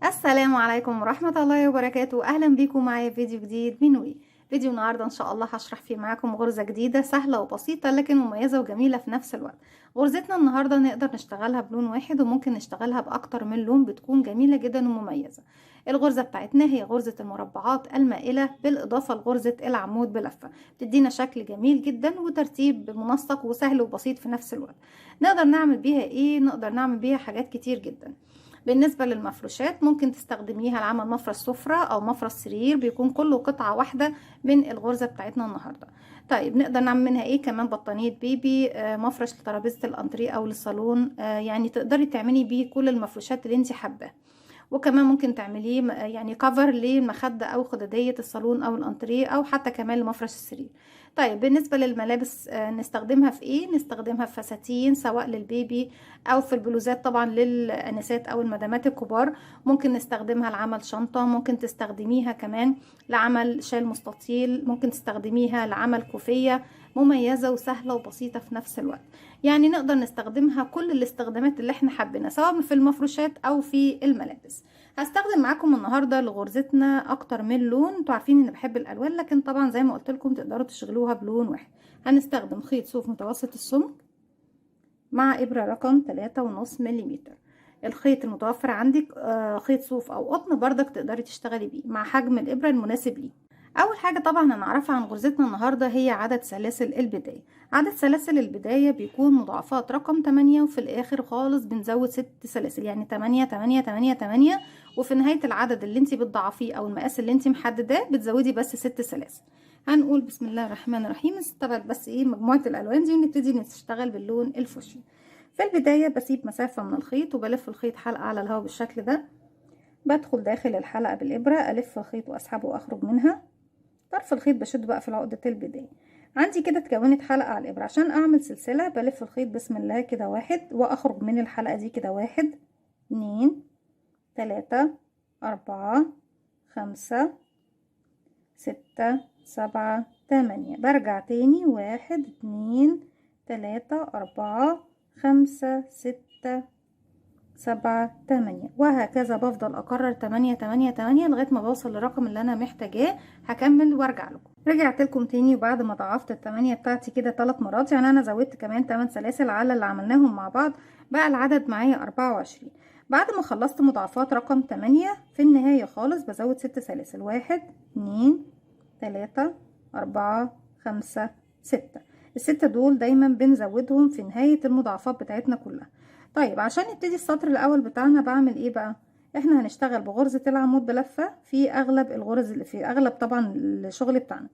السلام عليكم ورحمة الله وبركاته. أهلا بيكم معايا فيديو جديد من وي. فيديو النهاردة إن شاء الله هشرح فيه معاكم غرزة جديدة سهلة وبسيطة لكن مميزة وجميلة في نفس الوقت. غرزتنا النهاردة نقدر نشتغلها بلون واحد وممكن نشتغلها بأكتر من لون، بتكون جميلة جدا ومميزة. الغرزة بتاعتنا هي غرزة المربعات المائلة بالإضافة لغرزة العمود بلفة، بتدينا شكل جميل جدا وترتيب منسق وسهل وبسيط في نفس الوقت. نقدر نعمل بيها إيه؟ نقدر نعمل بيها حاجات كتير جدا. بالنسبة للمفروشات ممكن تستخدميها لعمل مفرش سفرة أو مفرش سرير، بيكون كله قطعة واحدة من الغرزة بتاعتنا النهاردة. طيب نقدر نعمل منها ايه كمان؟ بطانية بيبي، مفرش لترابيزة الأنتريه أو للصالون، يعني تقدري تعملي بيه كل المفروشات اللي انت حباها. وكمان ممكن تعمليه يعني كفر للمخدة او خدادية الصالون او الانتريه او حتى كمان لمفرش السرير. طيب بالنسبة للملابس نستخدمها في ايه؟ نستخدمها في فساتين سواء للبيبي او في البلوزات طبعا للانسات او المدامات الكبار. ممكن نستخدمها لعمل شنطة، ممكن تستخدميها كمان لعمل شال مستطيل، ممكن تستخدميها لعمل كوفية. مميزة وسهلة وبسيطة في نفس الوقت. يعني نقدر نستخدمها كل الاستخدامات اللي احنا حابينها سواء في المفروشات او في الملابس. هستخدم معاكم النهارده لغرزتنا اكتر من لون. انتوا عارفين اني بحب الالوان، لكن طبعا زي ما قلت لكم تقدروا تشغلوها بلون واحد. هنستخدم خيط صوف متوسط السمك مع ابره رقم 3.5 ملم. الخيط المتوفر عندك خيط صوف او قطن بردك تقدري تشتغلي بيه مع حجم الابره المناسب ليه. اول حاجه طبعا هنعرفها عن غرزتنا النهارده هي عدد سلاسل البدايه. عدد سلاسل البدايه بيكون مضاعفات رقم 8، وفي الاخر خالص بنزود 6 سلاسل، يعني 8 8 8 8. وفي نهايه العدد اللي انت بتضاعفيه او المقاس اللي انت محدداه بتزودي بس 6 سلاسل. هنقول بسم الله الرحمن الرحيم، نستبعد بس ايه مجموعه الالوان دي ونبتدي نشتغل باللون الفوشي. في البدايه بسيب مسافه من الخيط وبلف الخيط حلقه على الهواء بالشكل ده. بدخل داخل الحلقه بالابره، الف الخيط واسحبه واخرج منها. طرف الخيط بشد بقى في عقدة البداية. عندي كده اتكونت حلقة على الإبرة. عشان أعمل سلسلة بلف الخيط بسم الله كده واحد وأخرج من الحلقة دي كده 1 2 3 4 5 6 7 8. برجع تاني 1 2 3 4 5 6 7 8، وهكذا بفضل اكرر 8 8 8 لغايه ما بوصل للرقم اللي انا محتاجاه. هكمل وارجع لكم. رجعت لكم تاني وبعد ما ضاعفت التمانية بتاعتي كده 3 مرات، يعني انا زودت كمان 8 سلاسل على اللي عملناهم مع بعض، بقى العدد معايا 24. بعد ما خلصت مضاعفات رقم 8 في النهايه خالص بزود 6 سلاسل، 1 2 3 4 5 6. الستة دول دايما بنزودهم في نهايه المضاعفات بتاعتنا كلها. طيب عشان نبتدي السطر الاول بتاعنا بعمل ايه بقى؟ احنا هنشتغل بغرزة العمود بلفة في اغلب الغرز اللي في اغلب طبعا الشغل بتاعنا.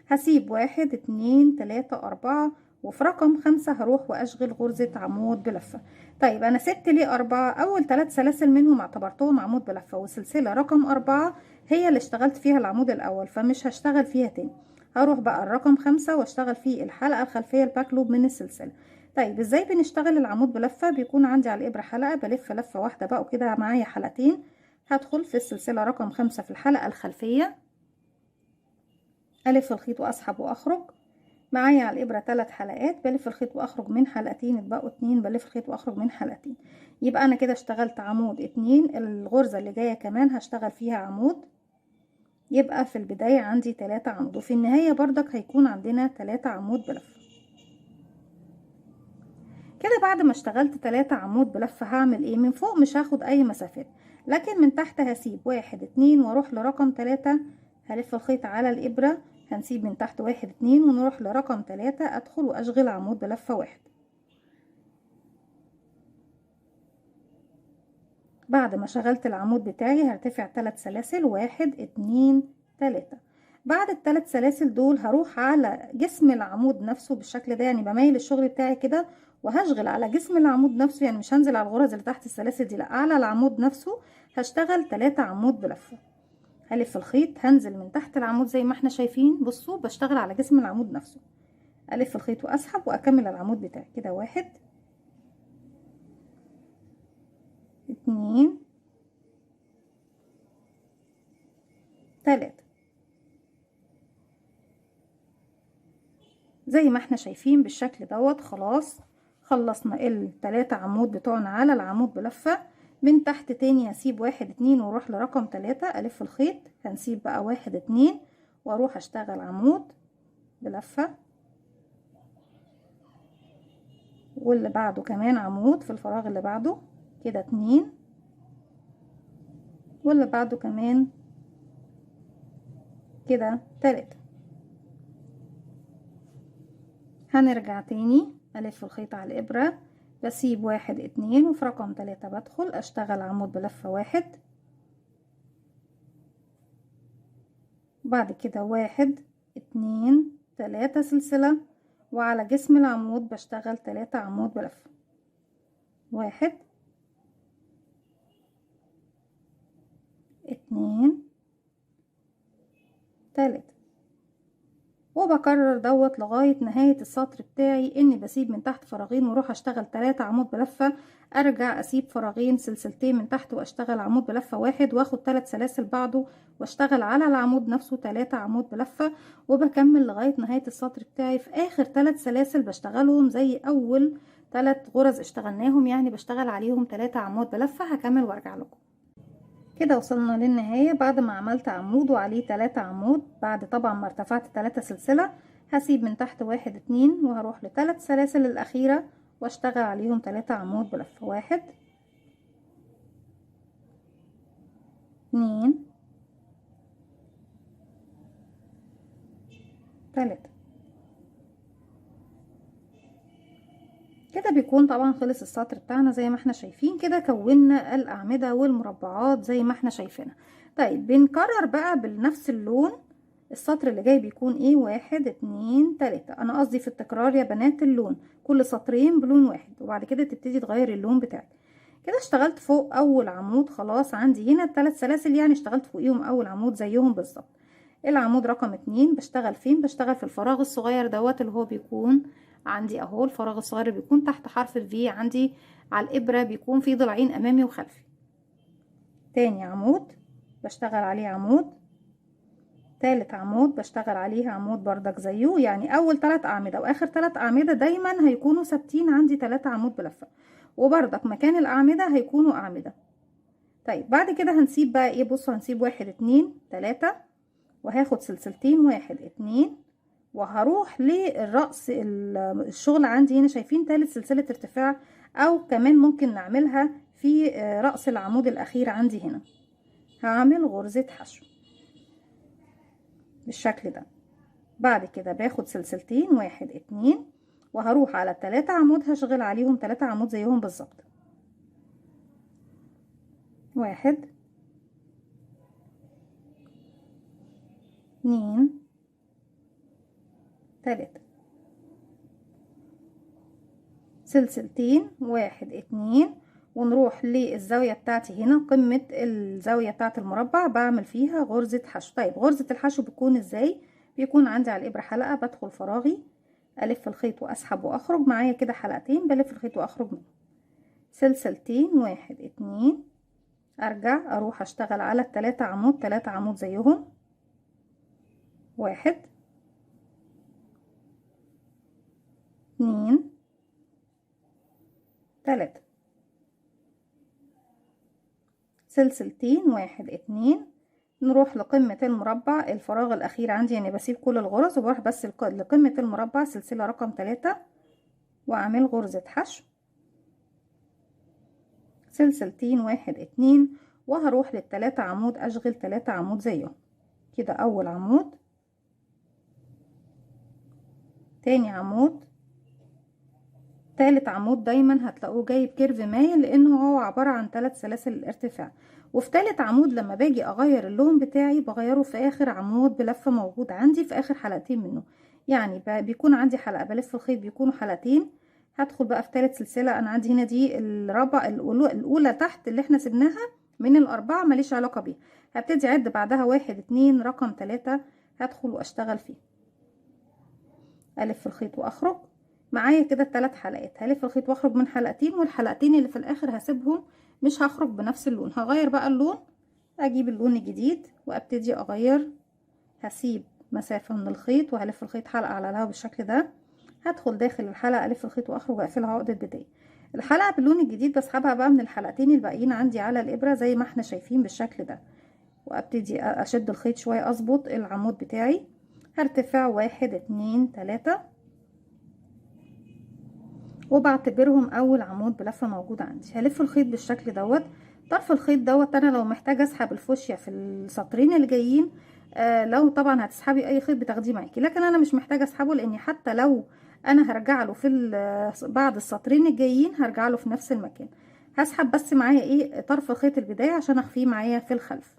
هسيب 1 2 3 4 وفي رقم 5 هروح واشغل غرزة عمود بلفة. طيب انا سبت ليه 4؟ اول 3 سلاسل منهم اعتبرتهم عمود بلفة، وسلسلة رقم 4 هي اللي اشتغلت فيها العمود الاول فمش هشتغل فيها تاني. هروح بقى الرقم 5 واشتغل فيه الحلقة الخلفية الباكلوب من السلسلة. طيب ازاي بنشتغل العمود بلفة؟ بيكون عندي على الابرة حلقة، بلف لفة واحدة بقى وكده معايا حلقتين. هدخل في السلسلة رقم 5 في الحلقة الخلفية، الف الخيط واسحب واخرج. معايا على الابرة 3 حلقات، بلف الخيط واخرج من حلقتين، اتبقوا 2 بلف الخيط واخرج من حلقتين. يبقى انا كده اشتغلت عمود 2. الغرزة اللي جاية كمان هشتغل فيها عمود، يبقى في البداية عندي 3 عمود، وفي النهاية بردك هيكون عندنا 3 عمود بلفة. كده بعد ما اشتغلت 3 عمود بلفة هعمل ايه؟ من فوق مش هاخد اي مسافات، لكن من تحت هسيب 1 2 واروح لرقم 3. هلف الخيط على الابرة، هنسيب من تحت 1 2 ونروح لرقم 3، ادخل واشغل عمود بلفة 1. بعد ما شغلت العمود بتاعي هرتفع 3 سلاسل، 1 2 3. بعد الثلاث سلاسل دول هروح على جسم العمود نفسه بالشكل ده، يعني بميل الشغل بتاعي كده وهشغل على جسم العمود نفسه، يعني مش هنزل على الغرز اللي تحت السلاسل دي، لا على العمود نفسه هشتغل 3 عمود بلفة. هلف الخيط، هنزل من تحت العمود زي ما احنا شايفين، بصوا بشتغل على جسم العمود نفسه. الف الخيط واسحب واكمل العمود بتاعي كده 1 2 3. زي ما احنا شايفين بالشكل دوت. خلاص خلصنا ال3 عمود بتوعنا على العمود بلفة. من تحت تاني هسيب 1 2 واروح لرقم 3 الف الخيط، هنسيب بقى 1 2 واروح اشتغل عمود بلفة، واللي بعده كمان عمود في الفراغ اللي بعده كده 2، واللي بعده كمان كده 3. هنرجع تاني الف الخيط على الابرة، بسيب 1 2 وفي رقم 3 بدخل اشتغل عمود بلفة 1، بعد كده 1 2 3 سلسلة، وعلى جسم العمود بشتغل 3 عمود بلفة، 1 2 3، وبكرر دوت لغاية نهاية السطر بتاعي، اني بسيب من تحت فراغين واروح اشتغل 3 عمود بلفة، ارجع اسيب فراغين سلسلتين من تحت واشتغل عمود بلفة 1 واخد 3 سلاسل بعده واشتغل على العمود نفسه 3 عمود بلفة، وبكمل لغاية نهاية السطر بتاعي. في اخر 3 سلاسل بشتغلهم زي اول 3 غرز اشتغلناهم، يعني بشتغل عليهم 3 عمود بلفة. هكمل وارجع لكم. كده وصلنا للنهاية بعد ما عملت عمود وعليه 3 عمود، بعد طبعا ما ارتفعت 3 سلسلة. هسيب من تحت 1 2 وهروح ل3 سلاسل الأخيرة واشتغل عليهم 3 عمود بلفة، 1 2 3. كده بيكون طبعا خلص السطر بتاعنا. زي ما احنا شايفين كده كونا الأعمدة والمربعات زي ما احنا شايفينها. طيب بنكرر بقى بنفس اللون. السطر اللي جاي بيكون ايه؟ 1 2 3. انا قصدي في التكرار يا بنات اللون، كل سطرين بلون واحد، وبعد كده تبتدي تغير اللون بتاعك. كده اشتغلت فوق اول عمود، خلاص عندي هنا 3 سلاسل، يعني اشتغلت فوقيهم اول عمود زيهم بالظبط. العمود رقم 2 بشتغل فين؟ بشتغل في الفراغ الصغير دوت اللي هو بيكون عندي اهو. الفراغ الصغير بيكون تحت حرف الفي عندي على الابرة، بيكون فيه ضلعين امامي وخلفي. تاني عمود بشتغل عليه عمود، تالت عمود بشتغل عليه عمود بردك زيه، يعني اول 3 اعمدة واخر 3 اعمدة دايما هيكونوا ثابتين عندي 3 عمود بلفة، وبردك مكان الاعمدة هيكونوا اعمدة. طيب بعد كده هنسيب بقى ايه؟ بصوا هنسيب 1 2 3 وهاخد سلسلتين 1 2 وهروح للرأس الشغل عندي هنا. شايفين تالت سلسلة ارتفاع، او كمان ممكن نعملها في رأس العمود الاخير عندي هنا. هعمل غرزة حشو بالشكل ده. بعد كده باخد سلسلتين 1 2 وهروح على 3 عمود هشغل عليهم 3 عمود زيهم بالظبط، 1 2 3. سلسلتين 1 2 ونروح للزاوية بتاعتي هنا، قمة الزاوية بتاعت المربع بعمل فيها غرزة حشو. طيب غرزة الحشو بتكون ازاي؟ بيكون عندي على الابرة حلقة، بدخل فراغي الف الخيط واسحب واخرج، معايا كده حلقتين بلف الخيط واخرج منهم. سلسلتين 1 2 ارجع اروح اشتغل على ال3 عمود، 3 عمود زيهم، 1 2 3. سلسلتين 1 2 نروح لقمة المربع الفراغ الاخير عندي، يعني بسيب كل الغرز وبروح بس لقمة المربع سلسلة رقم 3 واعمل غرزة حشو. سلسلتين 1 2 وهروح لل3 عمود اشغل 3 عمود زيهم كده. اول عمود، تاني عمود، تالت عمود دايما هتلاقوه جايب كيرف مايل لانه هو عبارة عن 3 سلاسل الارتفاع. وفي تالت عمود لما باجي اغير اللون بتاعي بغيره في اخر عمود بلفة موجود عندي في اخر حلقتين منه، يعني بيكون عندي حلقة بلف الخيط بيكونوا حلقتين. هدخل بقى في تالت سلسلة، انا عندي هنا دي الرابعة الاولى تحت اللي احنا سبناها من الاربعة ماليش علاقة بيها. هبتدي اعد بعدها 1 2 رقم 3 هدخل واشتغل فيه، الف الخيط واخرج. معايا كده 3 حلقات، هلف الخيط واخرج من حلقتين، والحلقتين اللي في الاخر هسيبهم مش هخرج بنفس اللون. هغير بقى اللون، اجيب اللون الجديد وابتدي اغير. هسيب مسافة من الخيط وهلف الخيط حلقة على الهوا بالشكل ده. هدخل داخل الحلقة الف الخيط واخرج واقفلها عقدة بداية. الحلقة باللون الجديد بسحبها بقى من الحلقتين الباقيين عندي على الابرة زي ما احنا شايفين بالشكل ده، وابتدي اشد الخيط شوية، اظبط العمود بتاعي. هرتفع 1 2 3 وبعتبرهم اول عمود بلفة موجود عندي. هلف الخيط بالشكل دوت. طرف الخيط دوت انا لو محتاجة اسحب الفوشيا في السطرين اللي جايين، لو طبعا هتسحبي اي خيط بتاخديه معاكي، لكن انا مش محتاجة اسحبه، لاني حتى لو انا هرجع له في بعد السطرين الجايين هرجع له في نفس المكان. هسحب بس معايا ايه طرف خيط البداية عشان اخفيه معايا في الخلف.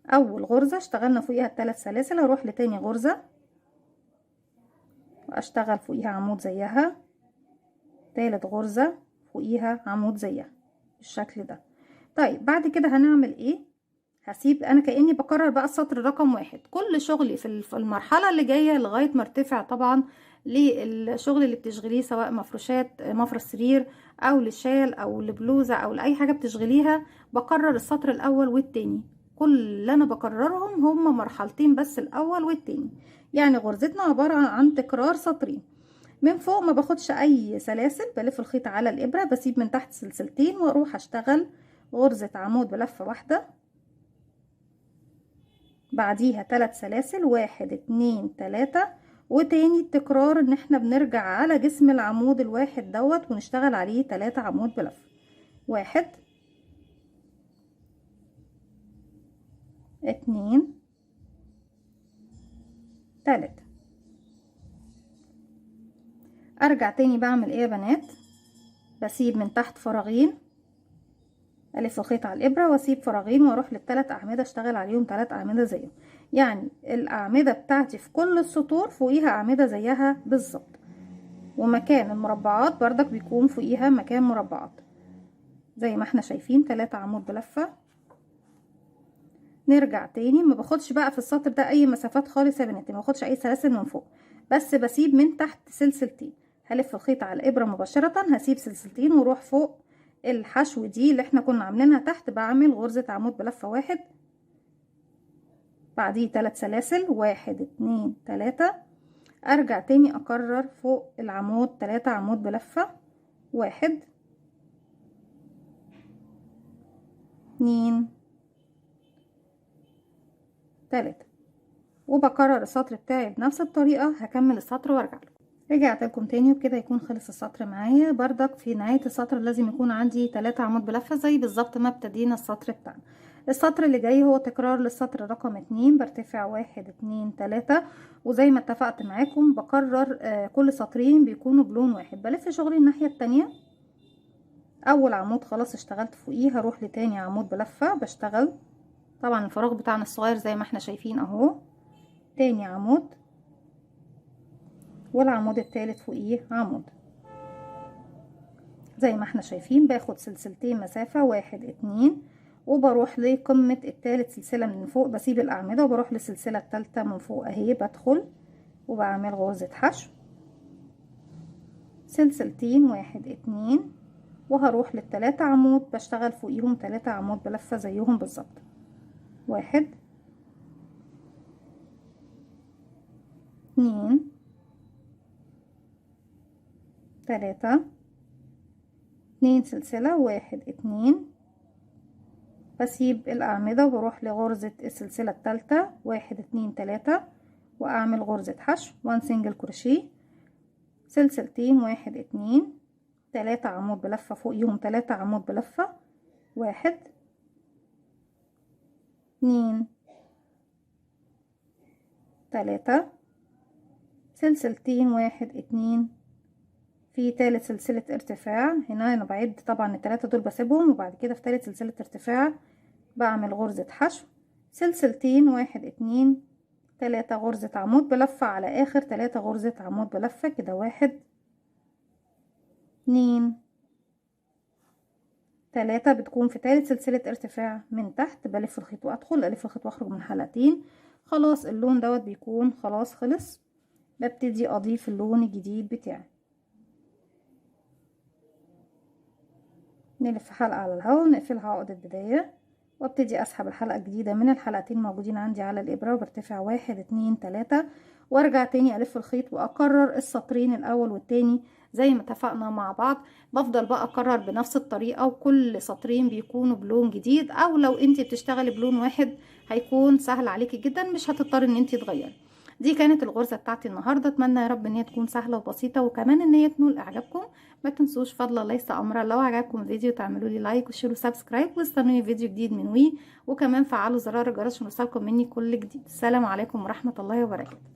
اول غرزة اشتغلنا فوقيها الثلاث سلاسل، اروح لتاني غرزة واشتغل فوقيها عمود زيها، تالت غرزة فوقيها عمود زيها بالشكل ده. طيب بعد كده هنعمل ايه؟ هسيب انا كأني بكرر بقى السطر رقم 1. كل شغلي في المرحلة اللي جاية لغاية ما ارتفع طبعا للشغل اللي بتشغليه، سواء مفروشات مفرش سرير او لشال او لبلوزة او لاي حاجة بتشغليها، بكرر السطر الاول والتاني. كل اللي انا بكررهم هم مرحلتين بس، الاول والتاني. يعني غرزتنا عبارة عن تكرار سطرين. من فوق ما باخدش اي سلاسل، بلف الخيط على الابرة، بسيب من تحت سلسلتين واروح اشتغل غرزة عمود بلفة واحدة، بعديها 3 سلاسل 1 2 3، وتاني التكرار ان احنا بنرجع على جسم العمود الواحد دوت ونشتغل عليه 3 عمود بلفة. 1 2 3. ارجع تاني بعمل ايه يا بنات؟ بسيب من تحت فراغين، الف الخيط على الابره واسيب فراغين واروح للثلاث اعمده اشتغل عليهم 3 اعمده زيهم. يعني الاعمده بتاعتي في كل السطور فوقيها اعمده زيها بالظبط، ومكان المربعات بردك بيكون فوقيها مكان مربعات زي ما احنا شايفين 3 عمود بلفه. نرجع تاني، ما باخدش بقى في السطر ده اي مسافات خالص يا بناتي، ما باخدش اي سلاسل من فوق، بس بسيب من تحت سلسلتين. هلف الخيط على الابره مباشره، هسيب سلسلتين واروح فوق الحشو دي اللي احنا كنا عاملينها تحت، بعمل غرزة عمود بلفة 1، بعديه 3 سلاسل 1 2 3. ارجع تاني اكرر فوق العمود 3 عمود بلفة 1 2 3، وبكرر السطر بتاعي بنفس الطريقة. هكمل السطر وارجع لكم. رجعت لكم تاني وبكده يكون خلص السطر معايا. بردك في نهاية السطر لازم يكون عندي 3 عمود بلفة زي بالظبط ما ابتدينا السطر بتاعنا. السطر اللي جاي هو تكرار للسطر رقم 2، برتفع 1 2 3، وزي ما اتفقت معاكم بكرر كل سطرين بيكونوا بلون واحد. بلف شغلي الناحية التانية، اول عمود خلاص اشتغلت فوقيه، هروح لتاني عمود بلفة بشتغل طبعا الفراغ بتاعنا الصغير زي ما احنا شايفين اهو، تاني عمود والعمود التالت فوقيه عمود زي ما احنا شايفين. باخد سلسلتين مسافة 1 2، وبروح لقمة التالت سلسلة من فوق، بسيب الأعمدة وبروح للسلسلة التالتة من فوق اهي، بدخل وبعمل غرزة حشو سلسلتين 1 2، وهروح لل3 عمود بشتغل فوقيهم 3 عمود بلفة زيهم بالظبط. 1 2 3، 2 سلسلة 1 2، بسيب الأعمدة وبروح لغرزة السلسلة التالتة 1 2 3، وأعمل غرزة حشو 1 سنجل كروشيه، سلسلتين 1 2 3 عمود بلفة فوقيهم 3 عمود بلفة 1 2 3، سلسلتين 1 2، في تالت سلسلة ارتفاع هنا انا بعد طبعا ال3 دول بسيبهم، وبعد كده في تالت سلسلة ارتفاع بعمل غرزة حشو سلسلتين 1 2 3 غرزة عمود بلفة على اخر 3 غرزة عمود بلفة كده 1 2 3. بتكون في تالت سلسلة ارتفاع من تحت، بلف الخيط وادخل، الف الخيط واخرج من حلقتين. خلاص اللون دوت بيكون خلاص خلص، ببتدي اضيف اللون الجديد بتاعي. نلف حلقة على الهواء ونقفلها عقدة بداية، وابتدي اسحب الحلقة الجديدة من الحلقتين موجودين عندي على الابرة، وبرتفع 1 2 3، وارجع تاني الف الخيط واكرر السطرين الاول والتاني زي ما اتفقنا مع بعض. بفضل بقى اكرر بنفس الطريقة، وكل سطرين بيكونوا بلون جديد، او لو انت بتشتغلي بلون واحد هيكون سهل عليكي جدا، مش هتضطري ان انت تغيري. دي كانت الغرزة بتاعتي النهاردة، اتمنى يا رب ان هي تكون سهلة وبسيطة، وكمان ان هي تنول اعجابكم. ما تنسوش فضلا ليس امرا، لو عجبكم الفيديو تعملوا لي لايك وشير وسبسكرايب، واستنوني فيديو جديد من وكمان فعلوا زرار الجرس عشان يوصلكم مني كل جديد. السلام عليكم ورحمة الله وبركاته.